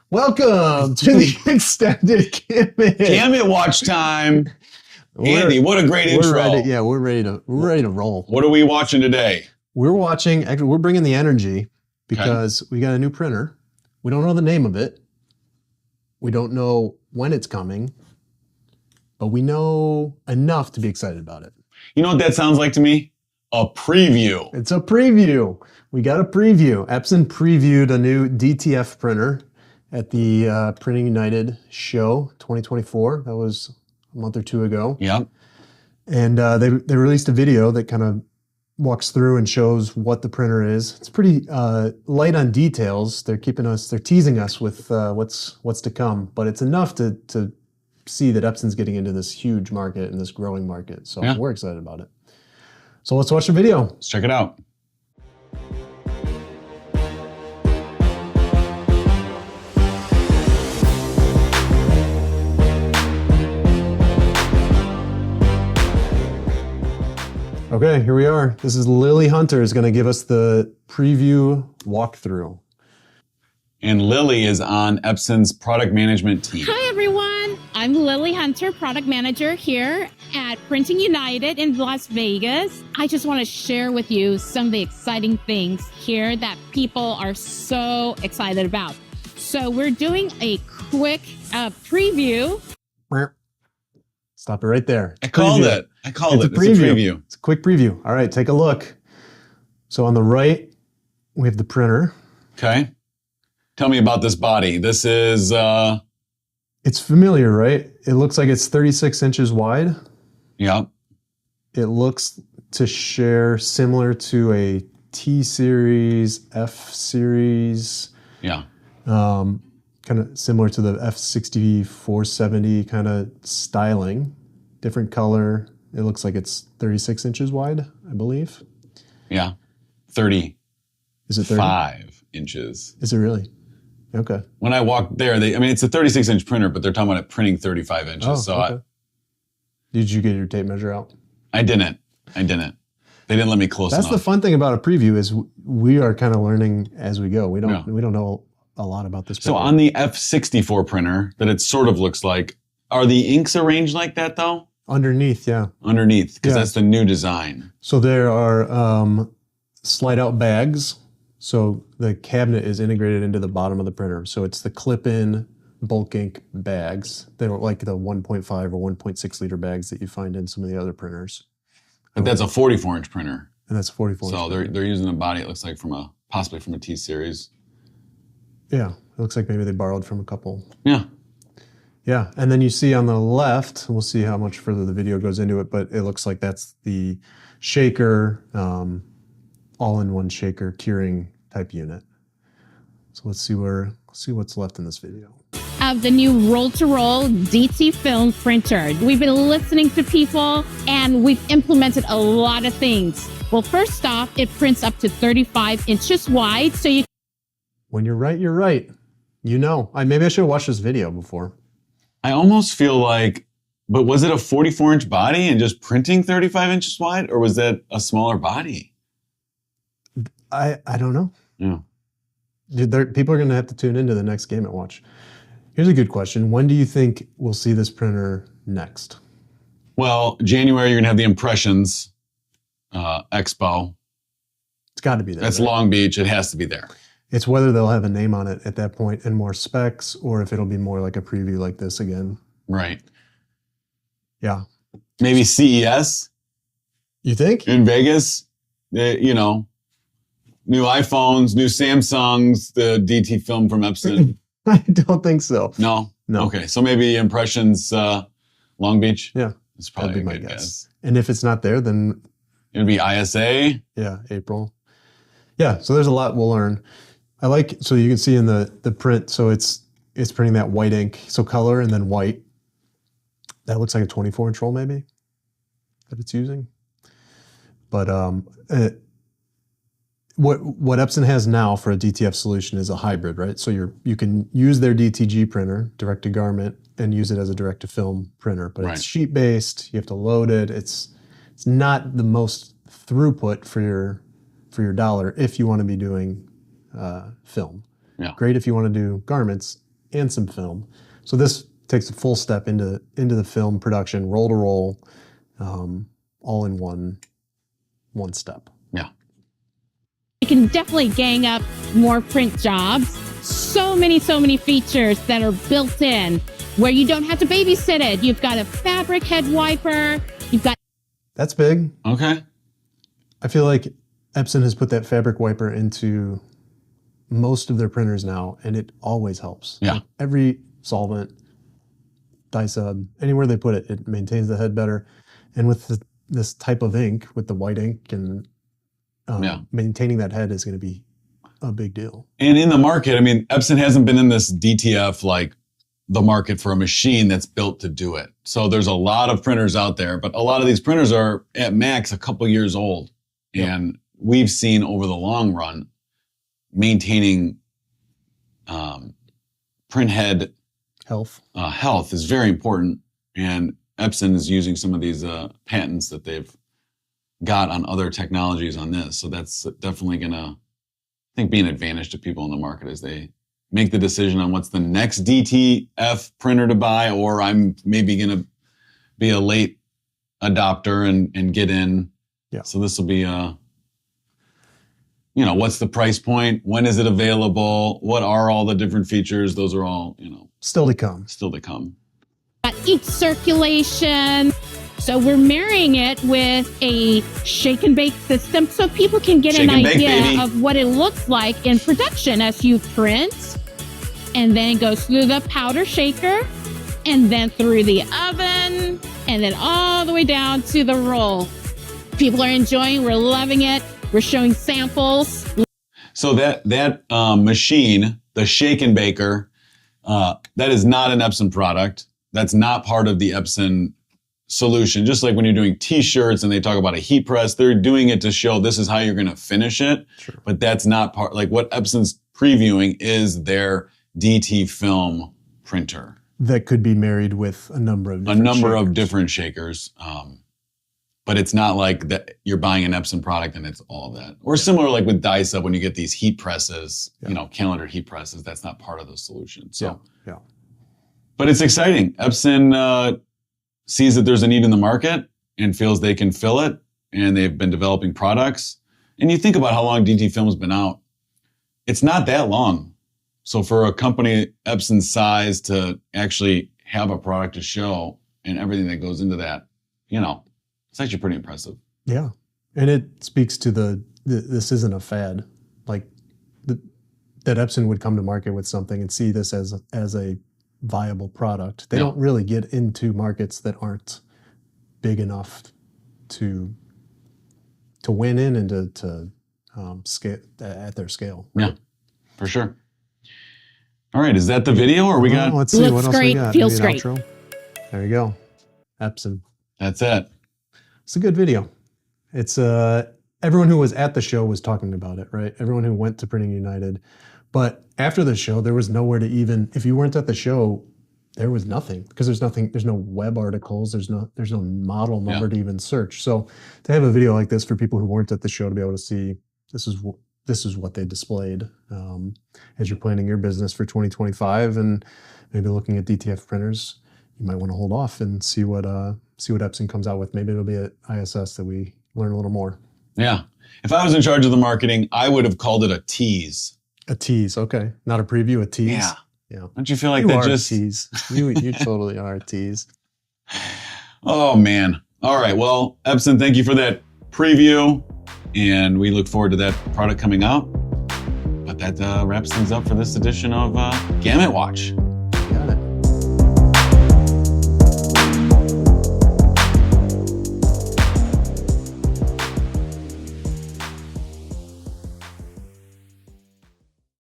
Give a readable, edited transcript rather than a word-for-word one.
Welcome to the extended Gamut. Gamut watch time. Andy, what a great intro. We're ready to roll. What are we watching today? We're bringing the energy because we got a new printer. We don't know the name of it. We don't know when it's coming, but we know enough to be excited about it. You know what that sounds like to me? A preview. It's a preview. We got a preview. EPSON previewed a new DTF printer at the Printing United show 2024. That was a month or two ago. Yep. And they released a video that kind of walks through and shows what the printer is. It's pretty light on details. They're teasing us with what's to come, but it's enough to see that EPSON's getting into this huge market and this growing market. So we're excited about it. So let's watch the video. Let's check it out. Okay, here we are. This is Lily Hunter is going to give us the preview walkthrough. And Lily is on EPSON's product management team. Hi, everyone. I'm Lily Hunter, product manager here at Printing United in Las Vegas. I just want to share with you some of the exciting things here that people are so excited about. So we're doing a quick preview. Stop it right there. I called it. It's a preview. It's a quick preview. All right, take a look. So on the right, we have the printer. Okay. Tell me about this body. This is... It's familiar, right? It looks like it's 36 inches wide. Yeah. It looks to share similar to a T-Series, F-Series. Yeah. Kind of similar to the F6470 kind of styling. Different color. It looks like it's 36 inches wide, I believe. Yeah. 30. Is it 30? 5 inches. Is it really? Okay. When I walked there, it's a 36-inch printer, but they're talking about it printing 35 inches. Okay. Did you get your tape measure out? I didn't. They didn't let me close enough. That's the fun thing about a preview is we are kind of learning as we go. We don't know a lot about this printer. So on the F64 printer that it sort of looks like, are the inks arranged like that though? Underneath, yeah. Underneath, because that's the new design. So there are slide out bags. So the cabinet is integrated into the bottom of the printer. So it's the clip-in bulk ink bags. They don't like the 1.5 or 1.6 liter bags that you find in some of the other printers. But that's a 44-inch printer. And that's a 44-inch. So they're using a body, it looks like possibly from a T-Series. Yeah, it looks like maybe they borrowed from a couple. Yeah. Yeah, and then you see on the left, we'll see how much further the video goes into it, but it looks like that's the shaker, all-in-one shaker curing type unit. So let's see what's left in this video. Of the new roll-to-roll DT film printer. We've been listening to people and we've implemented a lot of things. Well, first off, it prints up to 35 inches wide, so you... When you're right, you're right. You know. Maybe I should have watched this video before. I almost feel like, but was it a 44-inch body and just printing 35 inches wide, or was that a smaller body? I don't know. Yeah. People are going to have to tune into the next Gamut Watch. Here's a good question. When do you think we'll see this printer next? Well, January, you're going to have the Impressions Expo. It's got to be there. That's right? Long Beach. It has to be there. It's whether they'll have a name on it at that point and more specs, or if it'll be more like a preview like this again. Right. Yeah. Maybe CES. You think? In Vegas, new iPhones, new Samsungs, the DT film from EPSON. I don't think so. No? Okay, so maybe Impressions Long Beach? Yeah. That's probably That'd be a good my guess. And if it's not there, then... It'd be ISA? Yeah, April. Yeah, so there's a lot we'll learn. So you can see in the print, so it's printing that white ink, so color and then white. That looks like a 24-inch roll maybe that it's using. But what EPSON has now for a DTF solution is a hybrid, right? So you can use their DTG printer, direct to garment, and use it as a direct to film printer, but it's sheet based. You have to load it. It's not the most throughput for your dollar if you want to be doing film. Yeah. Great if you want to do garments. and some film. So this takes a full step into the film production, roll to roll, all in one step. Yeah. You can definitely gang up more print jobs. So many features that are built in where you don't have to babysit it. You've got a fabric head wiper. You've got. That's big. Okay. I feel like Epson has put that fabric wiper into most of their printers now, and it always helps. Yeah. Like every solvent, dye sub, anywhere they put it, it maintains the head better. And with this type of ink, with the white ink, and maintaining that head is going to be a big deal. And in the market, I mean, Epson hasn't been in this DTF, like the market for a machine that's built to do it. So there's a lot of printers out there, but a lot of these printers are at max a couple years old. Yep. And we've seen over the long run, maintaining print head health is very important. And Epson is using some of these patents that they've got on other technologies on this. So that's definitely going to, I think, be an advantage to people in the market as they make the decision on what's the next DTF printer to buy, or I'm maybe going to be a late adopter and get in. Yeah. So this will be what's the price point? When is it available? What are all the different features? Those are all, still to come. Still to come. Ink circulation. So we're marrying it with a shake and bake system so people can get an idea of what it looks like in production as you print. And then it goes through the powder shaker, and then through the oven, and then all the way down to the roll. People are enjoying, we're loving it. We're showing samples. So that machine, the shake and baker, that is not an Epson product. That's not part of the Epson solution. Just like when you're doing t-shirts and they talk about a heat press, they're doing it to show this is how you're going to finish it. Sure. But that's not part, like what Epson's previewing is their DT film printer. That could be married with a number of different shakers. But it's not like that you're buying an Epson product and it's all that. Or similar like with dye sub, when you get these heat presses, calendar heat presses, that's not part of the solution. So, yeah. But it's exciting. Epson sees that there's a need in the market and feels they can fill it, and they've been developing products. And you think about how long DT film's been out. It's not that long. So for a company Epson's size to actually have a product to show and everything that goes into that, it's actually pretty impressive. Yeah. And it speaks to this isn't a fad. Like that Epson would come to market with something and see this as a viable product. They don't really get into markets that aren't big enough to win in and to scale at their scale. Yeah, for sure. All right, is that the video, or we got? Let's see looks what else great, we got. feels Maybe an great. outro? There you go, Epson. That's it. It's a good video. It's everyone who was at the show was talking about it, right? Everyone who went to Printing United. But after the show, there was nowhere to even, if you weren't at the show, there was nothing, because there's no web articles, there's no model number to even search. So to have a video like this for people who weren't at the show to be able to see this is what they displayed as you're planning your business for 2025 and maybe looking at DTF printers, you might want to hold off and see what Epson comes out with. Maybe it'll be at ISS that we learn a little more. Yeah. If I was in charge of the marketing, I would have called it a tease. A tease, okay. Not a preview, a tease. Yeah. Don't you feel like you that are just... a tease. You totally are a tease. Oh, man. All right. Well, Epson, thank you for that preview. And we look forward to that product coming out. But that wraps things up for this edition of Gamut Watch.